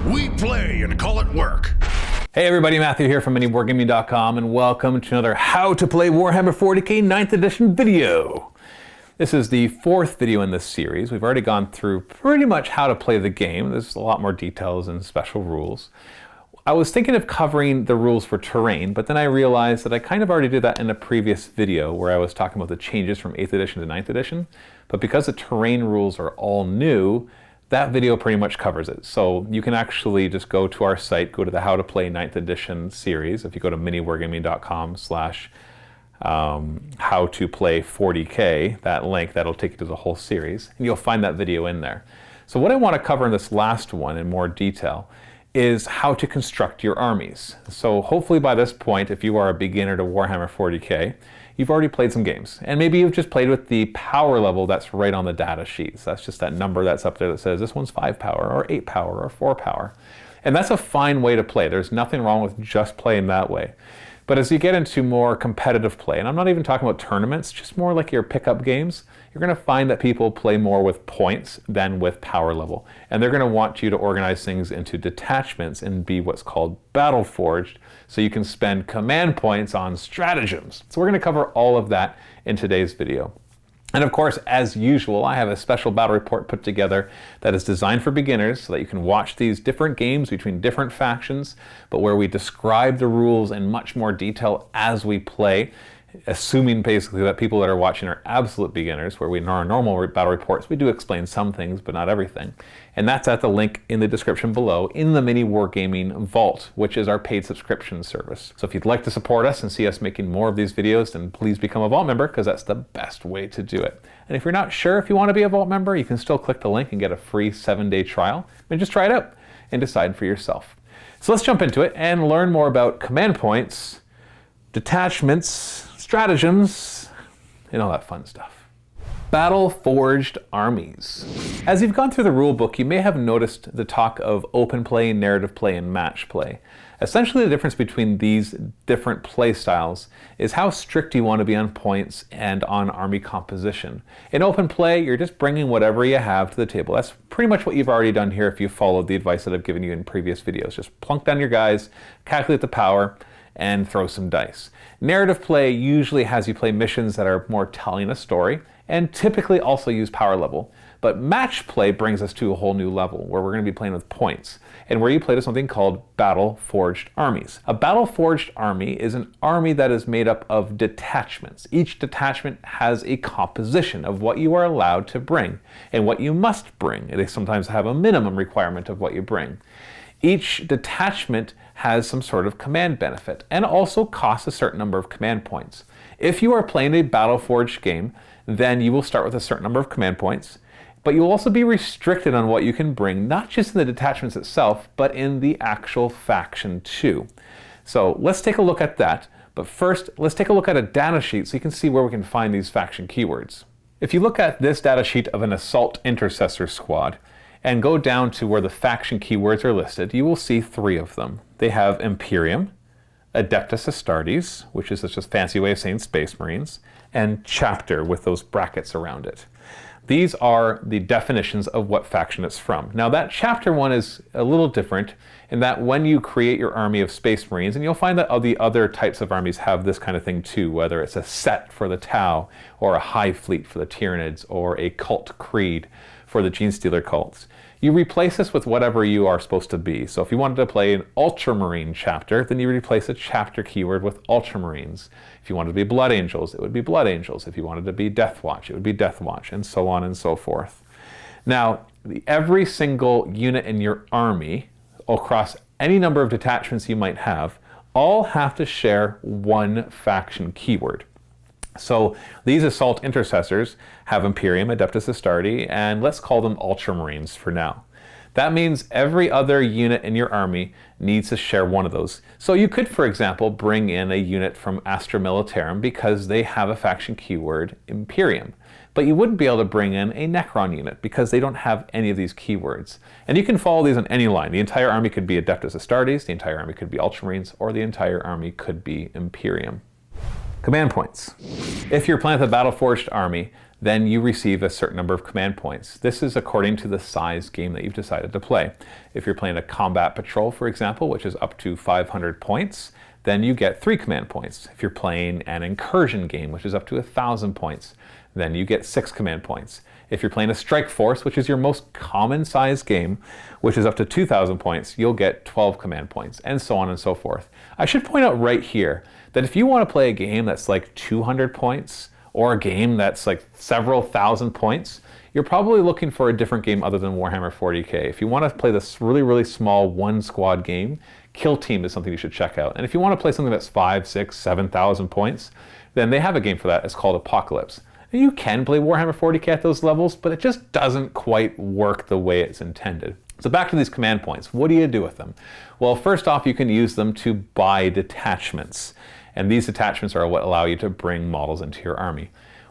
We play and call it work. Hey everybody, Matthew here from MiniWarGaming.com, and welcome to another How to Play Warhammer 40k 9th edition video. This is the fourth video in this series. We've already gone through pretty much how to play the game. There's a lot more details and special rules. I was thinking of covering the rules for terrain, but then I realized that I kind of already did that in a previous video where I was talking about the changes from 8th edition to 9th edition. But because the terrain rules are all new, that video pretty much covers it. So you can actually just go to our site, go to the How to Play 9th edition series. If you go to miniwargaming.com/how to play 40k, that link, that'll take you to the whole series, and you'll find that video in there. So what I want to cover in this last one in more detail is how to construct your armies. So hopefully by this point, if you are a beginner to Warhammer 40k, you've already played some games. And maybe you've just played with the power level that's right on the data sheet. So that's just that number that's up there that says this one's 5 power, or 8 power, or 4 power. And that's a fine way to play. There's nothing wrong with just playing that way. But as you get into more competitive play, and I'm not even talking about tournaments, just more like your pickup games, you're going to find that people play more with points than with power level. And they're going to want you to organize things into detachments and be what's called Battleforged, so you can spend command points on stratagems. So we're going to cover all of that in today's video. And of course, as usual, I have a special battle report put together that is designed for beginners so that you can watch these different games between different factions, but where we describe the rules in much more detail as we play, assuming basically that people that are watching are absolute beginners, where we in our normal battle reports, we do explain some things, but not everything. And that's at the link in the description below in the MiniWarGaming Vault, which is our paid subscription service. So if you'd like to support us and see us making more of these videos, then please become a Vault member, because that's the best way to do it. And if you're not sure if you want to be a Vault member, you can still click the link and get a free 7-day trial. And just try it out and decide for yourself. So let's jump into it and learn more about command points, detachments, stratagems, and all that fun stuff. Battleforged armies. As you've gone through the rule book, you may have noticed the talk of open play, narrative play, and match play. Essentially, the difference between these different play styles is how strict you want to be on points and on army composition. In open play, you're just bringing whatever you have to the table. That's pretty much what you've already done here if you followed the advice that I've given you in previous videos. Just plunk down your guys, calculate the power, and throw some dice. Narrative play usually has you play missions that are more telling a story, and typically also use power level. But match play brings us to a whole new level, where we're going to be playing with points, and where you play to something called Battleforged armies. A Battleforged army is an army that is made up of detachments. Each detachment has a composition of what you are allowed to bring, and what you must bring. They sometimes have a minimum requirement of what you bring. Each detachment has some sort of command benefit, and also costs a certain number of command points. If you are playing a Battleforged game, then you will start with a certain number of command points, but you'll also be restricted on what you can bring, not just in the detachments itself, but in the actual faction too. So let's take a look at that, but first let's take a look at a data sheet so you can see where we can find these faction keywords. If you look at this data sheet of an Assault Intercessor squad, and go down to where the faction keywords are listed, you will see 3 of them. They have Imperium, Adeptus Astartes, which is just a fancy way of saying Space Marines, and Chapter with those brackets around it. These are the definitions of what faction it's from. Now that Chapter one is a little different in that when you create your army of Space Marines, and you'll find that all the other types of armies have this kind of thing too, whether it's a set for the Tau, or a Hive Fleet for the Tyranids, or a Cult Creed for the Genestealer cults. You replace this with whatever you are supposed to be. So if you wanted to play an Ultramarine chapter, then you replace a chapter keyword with Ultramarines. If you wanted to be Blood Angels, it would be Blood Angels. If you wanted to be Death Watch, it would be Death Watch, and so on and so forth. Now, every single unit in your army, across any number of detachments you might have, all have to share one faction keyword. So these Assault Intercessors have Imperium, Adeptus Astartes, and let's call them Ultramarines for now. That means every other unit in your army needs to share one of those. So you could, for example, bring in a unit from Astra Militarum because they have a faction keyword Imperium. But you wouldn't be able to bring in a Necron unit because they don't have any of these keywords. And you can follow these on any line. The entire army could be Adeptus Astartes, the entire army could be Ultramarines, or the entire army could be Imperium. Command points. If you're playing with a Battleforged army, then you receive a certain number of command points. This is according to the size game that you've decided to play. If you're playing a combat patrol, for example, which is up to 500 points, then you get 3 command points. If you're playing an incursion game, which is up to 1,000 points, then you get 6 command points. If you're playing a strike force, which is your most common size game, which is up to 2,000 points, you'll get 12 command points, and so on and so forth. I should point out right here that if you want to play a game that's like 200 points, or a game that's like several thousand points, you're probably looking for a different game other than Warhammer 40k. If you want to play this really, really small one squad game, Kill Team is something you should check out. And if you want to play something that's 5, 6, 7,000 points, then they have a game for that. It's called Apocalypse. And you can play Warhammer 40k at those levels, but it just doesn't quite work the way it's intended. So back to these command points. What do you do with them? Well, first off, you can use them to buy detachments. And these detachments are what allow you to bring models into your army.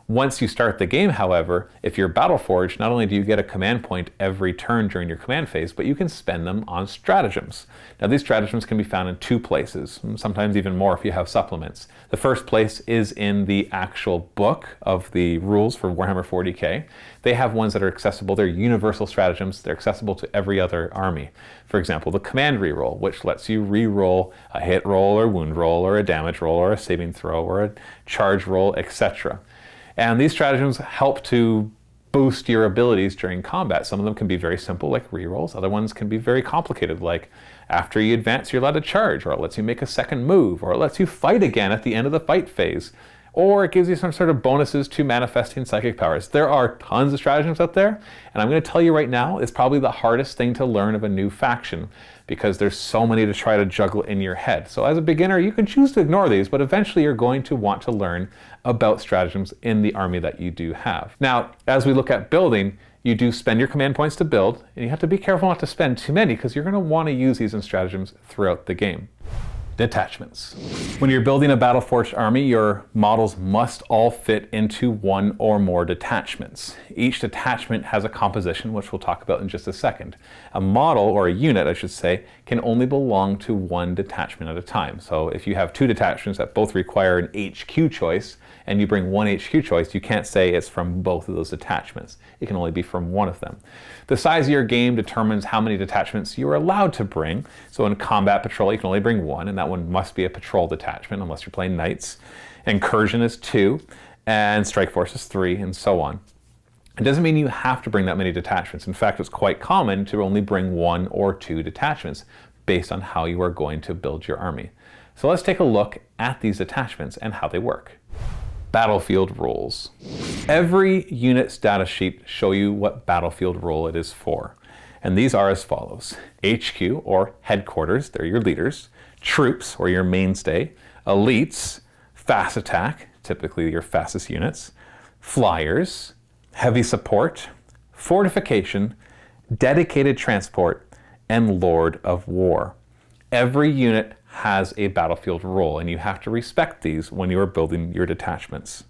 Once you start the game, however, if you're Battleforged, not only do you get a command point every turn during your command phase, but you can spend them on stratagems. Now, these stratagems can be found in 2 places, sometimes even more if you have supplements. The first place is in the actual book of the rules for Warhammer 40k. They have ones that are accessible. They're universal stratagems. They're accessible to every other army. For example, the command reroll, which lets you reroll a hit roll or wound roll or a damage roll or a saving throw or a charge roll, etc. And these stratagems help to boost your abilities during combat. Some of them can be very simple, like rerolls. Other ones can be very complicated, like after you advance, you're allowed to charge, or it lets you make a second move, or it lets you fight again at the end of the fight phase, or it gives you some sort of bonuses to manifesting psychic powers. There are tons of stratagems out there, and I'm going to tell you right now, it's probably the hardest thing to learn of a new faction, because there's so many to try to juggle in your head. So as a beginner, you can choose to ignore these, but eventually you're going to want to learn about stratagems in the army that you do have. Now, as we look at building, you do spend your command points to build, and you have to be careful not to spend too many, because you're going to want to use these in stratagems throughout the game. Detachments. When you're building a Battleforged army, your models must all fit into 1 or more detachments. Each detachment has a composition, which we'll talk about in just a second. A model, or a unit I should say, can only belong to 1 detachment at a time. So if you have 2 detachments that both require an HQ choice, and you bring 1 HQ choice, you can't say it's from both of those detachments. It can only be from one of them. The size of your game determines how many detachments you are allowed to bring. So in combat patrol, you can only bring 1, and that one must be a patrol detachment unless you're playing knights. Incursion is 2, and strike force is 3, and so on. It doesn't mean you have to bring that many detachments. In fact, it's quite common to only bring 1 or 2 detachments based on how you are going to build your army. So let's take a look at these detachments and how they work. Battlefield roles. Every unit's data sheet show you what battlefield role it is for. And these are as follows. HQ, or headquarters, they're your leaders. Troops, or your mainstay. Elites, fast attack, typically your fastest units. Flyers, heavy support, fortification, dedicated transport, and Lord of War. Every unit has a battlefield role, and you have to respect these when you are building your detachments.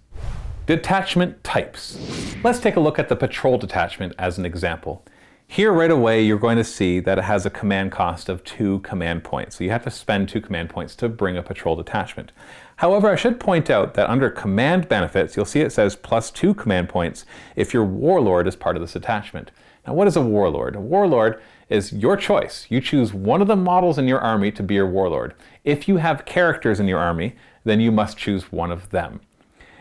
Detachment types. Let's take a look at the patrol detachment as an example. Here right away you're going to see that it has a command cost of 2 command points. So you have to spend 2 command points to bring a patrol detachment. However, I should point out that under command benefits, you'll see it says plus 2 command points if your warlord is part of this detachment. Now what is a warlord? A warlord is your choice. You choose one of the models in your army to be your warlord. If you have characters in your army, then you must choose one of them.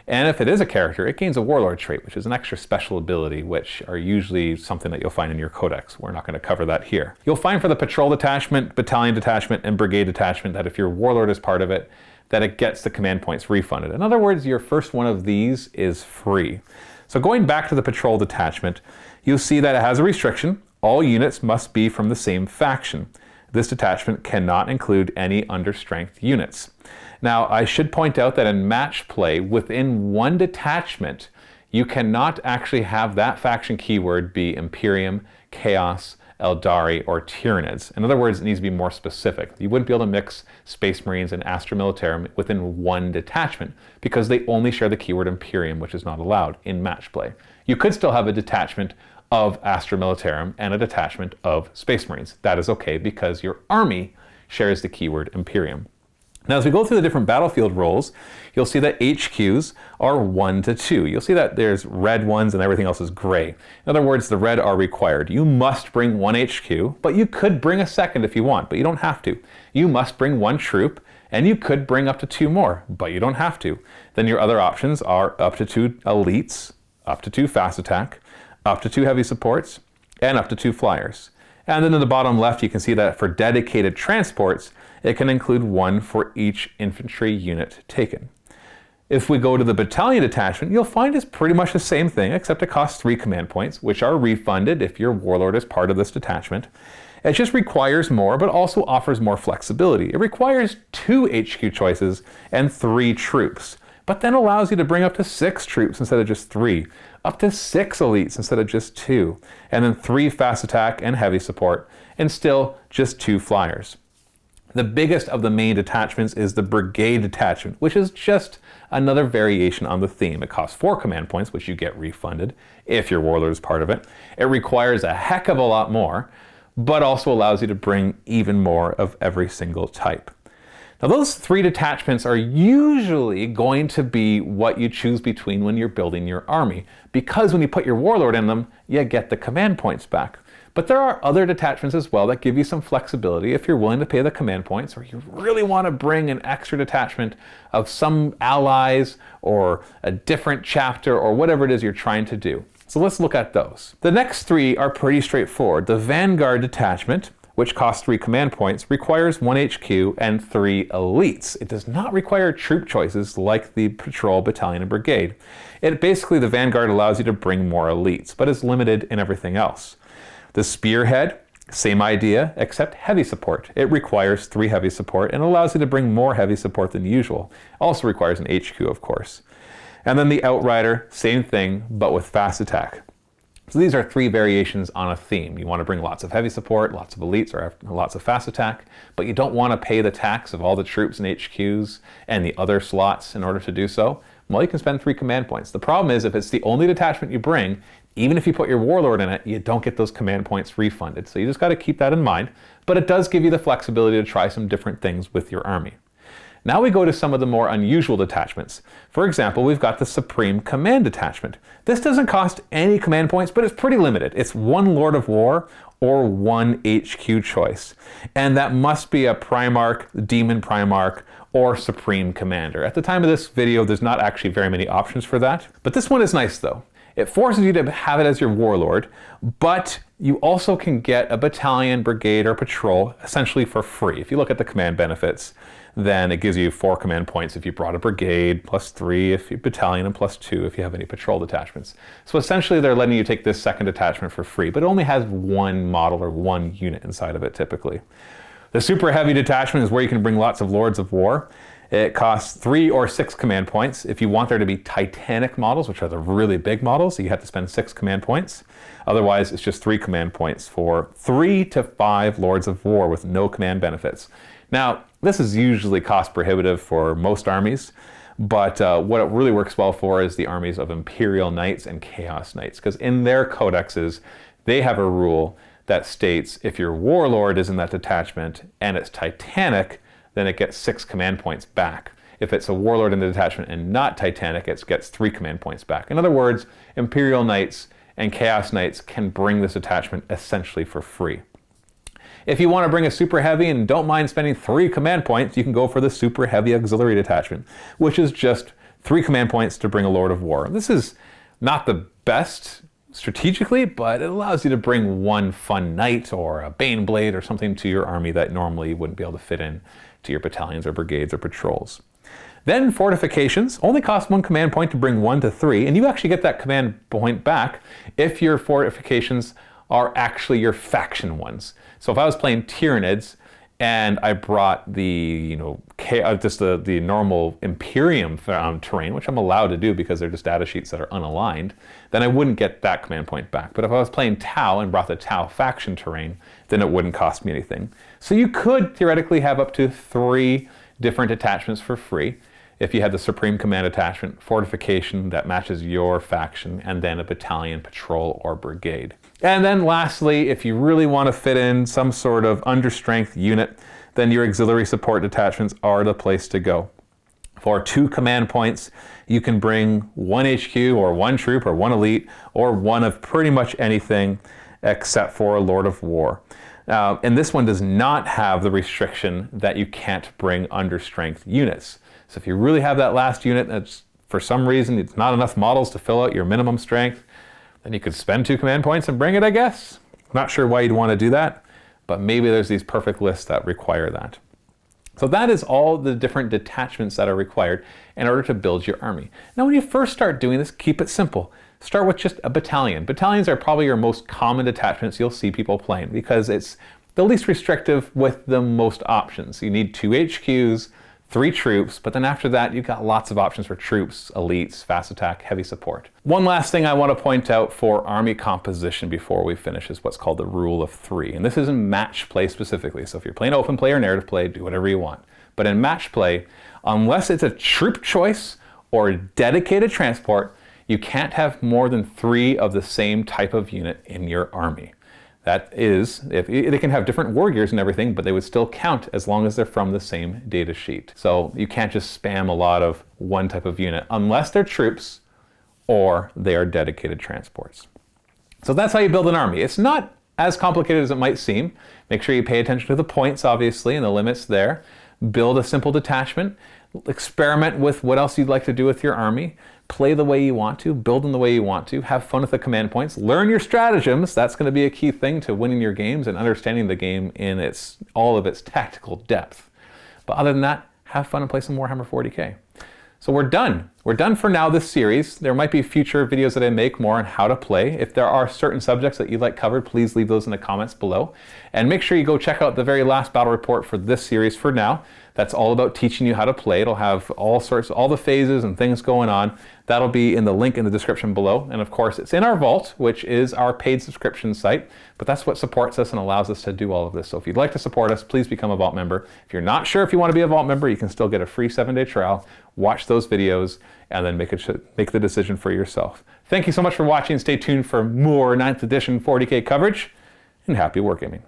And if it is a character, it gains a warlord trait, which is an extra special ability, which are usually something that you'll find in your codex. We're not going to cover that here. You'll find for the patrol detachment, battalion detachment, and brigade detachment that if your warlord is part of it, that it gets the command points refunded. In other words, your first one of these is free. So going back to the patrol detachment, you'll see that it has a restriction. All units must be from the same faction. This detachment cannot include any understrength units. Now, I should point out that in match play, within 1 detachment, you cannot actually have that faction keyword be Imperium, Chaos, Eldari, or Tyranids. In other words, it needs to be more specific. You wouldn't be able to mix Space Marines and Astra Militarum within 1 detachment because they only share the keyword Imperium, which is not allowed in match play. You could still have a detachment of Astra Militarum and a detachment of Space Marines. That is okay because your army shares the keyword Imperium. Now, as we go through the different battlefield roles, you'll see that HQs are 1 to 2. You'll see that there's red ones and everything else is gray. In other words, the red are required. You must bring 1 HQ, but you could bring a second if you want, but you don't have to. You must bring 1 troop, and you could bring up to 2 more, but you don't have to. Then your other options are up to 2 elites, up to 2 fast attack, up to 2 heavy supports, and up to 2 flyers. And then in the bottom left, you can see that for dedicated transports, it can include 1 for each infantry unit taken. If we go to the battalion detachment, you'll find it's pretty much the same thing, except it costs 3 command points, which are refunded if your warlord is part of this detachment. It just requires more, but also offers more flexibility. It requires 2 HQ choices and 3 troops, but then allows you to bring up to 6 troops instead of just 3, up to 6 elites instead of just 2, and then 3 fast attack and heavy support, and still just 2 flyers. The biggest of the main detachments is the brigade detachment, which is just another variation on the theme. It costs 4 command points, which you get refunded if your warlord is part of it. It requires a heck of a lot more, but also allows you to bring even more of every single type. Now, those 3 detachments are usually going to be what you choose between when you're building your army, because when you put your warlord in them, you get the command points back. But there are other detachments as well that give you some flexibility if you're willing to pay the command points, or you really want to bring an extra detachment of some allies or a different chapter or whatever it is you're trying to do. So let's look at those. The next 3 are pretty straightforward. The Vanguard detachment, which costs 3 command points, requires 1 HQ and 3 elites. It does not require troop choices like the patrol, battalion, and brigade. The Vanguard allows you to bring more elites, but is limited in everything else. The Spearhead, same idea, except heavy support. It requires 3 heavy support and allows you to bring more heavy support than usual. Also requires an HQ, of course. And then the Outrider, same thing, but with fast attack. So these are 3 variations on a theme. You want to bring lots of heavy support, lots of elites, or lots of fast attack, but you don't want to pay the tax of all the troops and HQs and the other slots in order to do so. Well, you can spend 3 command points. The problem is if it's the only detachment you bring, even if you put your warlord in it, you don't get those command points refunded. So you just got to keep that in mind, but it does give you the flexibility to try some different things with your army. Now we go to some of the more unusual detachments. For example, we've got the Supreme Command detachment. This doesn't cost any command points, but it's pretty limited. It's 1 Lord of War or 1 HQ choice. And that must be a Primarch, Demon Primarch, or Supreme Commander. At the time of this video, there's not actually very many options for that. But this one is nice though. It forces you to have it as your warlord, but you also can get a battalion, brigade, or patrol essentially for free. If you look at the command benefits, then it gives you 4 command points if you brought a brigade, plus 3 if you battalion, and plus 2 if you have any patrol detachments. So essentially they're letting you take this second detachment for free, but it only has 1 model or 1 unit inside of it typically. The Super Heavy detachment is where you can bring lots of Lords of War. It costs 3 or 6 command points. If you want there to be Titanic models, which are the really big models, you have to spend 6 command points. Otherwise, it's just 3 command points for 3 to 5 Lords of War with no command benefits. Now, this is usually cost prohibitive for most armies, but what it really works well for is the armies of Imperial Knights and Chaos Knights, because in their codexes, they have a rule that states if your warlord is in that detachment and it's Titanic, then it gets 6 command points back. If it's a warlord in the detachment and not Titanic, it gets 3 command points back. In other words, Imperial Knights and Chaos Knights can bring this attachment essentially for free. If you want to bring a Super Heavy and don't mind spending 3 command points, you can go for the Super Heavy Auxiliary Detachment, which is just 3 command points to bring a Lord of War. This is not the best strategically, but it allows you to bring 1 fun knight or a Baneblade or something to your army that normally you wouldn't be able to fit in to your battalions or brigades or patrols. Then fortifications only cost 1 command point to bring 1 to 3, and you actually get that command point back if your fortifications are actually your faction ones. So if I was playing Tyranids and I brought the the normal Imperium terrain, which I'm allowed to do because they're just data sheets that are unaligned, then I wouldn't get that command point back. But if I was playing Tau and brought the Tau faction terrain, then it wouldn't cost me anything. So you could theoretically have up to 3 different attachments for free. If you had the Supreme Command attachment, fortification that matches your faction, and then a battalion, patrol, or brigade. And then lastly, if you really want to fit in some sort of understrength unit, then your auxiliary support detachments are the place to go. For 2 command points, you can bring 1 HQ or 1 troop or 1 elite or 1 of pretty much anything except for a Lord of War. And this one does not have the restriction that you can't bring understrength units. So if you really have that last unit that's for some reason it's not enough models to fill out your minimum strength, then you could spend 2 command points and bring it, I guess. Not sure why you'd want to do that, but maybe there's these perfect lists that require that. So that is all the different detachments that are required in order to build your army. Now when you first start doing this, keep it simple. Start with just a battalion. Battalions are probably your most common detachments you'll see people playing because it's the least restrictive with the most options. You need 2 HQs, 3 troops, but then after that you've got lots of options for troops, elites, fast attack, heavy support. One last thing I want to point out for army composition before we finish is what's called the rule of 3. And this is in match play specifically. So if you're playing open play or narrative play, do whatever you want. But in match play, unless it's a troop choice or a dedicated transport, you can't have more than 3 of the same type of unit in your army. That is, if they can have different war gears and everything, but they would still count as long as they're from the same data sheet. So you can't just spam a lot of one type of unit unless they're troops or they are dedicated transports. So that's how you build an army. It's not as complicated as it might seem. Make sure you pay attention to the points, obviously, and the limits there. Build a simple detachment. Experiment with what else you'd like to do with your army. Play the way you want to, build in the way you want to, have fun with the command points, learn your stratagems. That's going to be a key thing to winning your games and understanding the game in all of its tactical depth. But other than that, have fun and play some Warhammer 40k. So we're done. We're done for now this series. There might be future videos that I make more on how to play. If there are certain subjects that you'd like covered, please leave those in the comments below. And make sure you go check out the very last battle report for this series for now. That's all about teaching you how to play. It'll have all the phases and things going on. That'll be in the link in the description below. And of course, it's in our vault, which is our paid subscription site. But that's what supports us and allows us to do all of this. So if you'd like to support us, please become a vault member. If you're not sure if you want to be a vault member, you can still get a free 7-day trial. Watch those videos and then make the decision for yourself. Thank you so much for watching. Stay tuned for more 9th edition 40k coverage, and happy wargaming.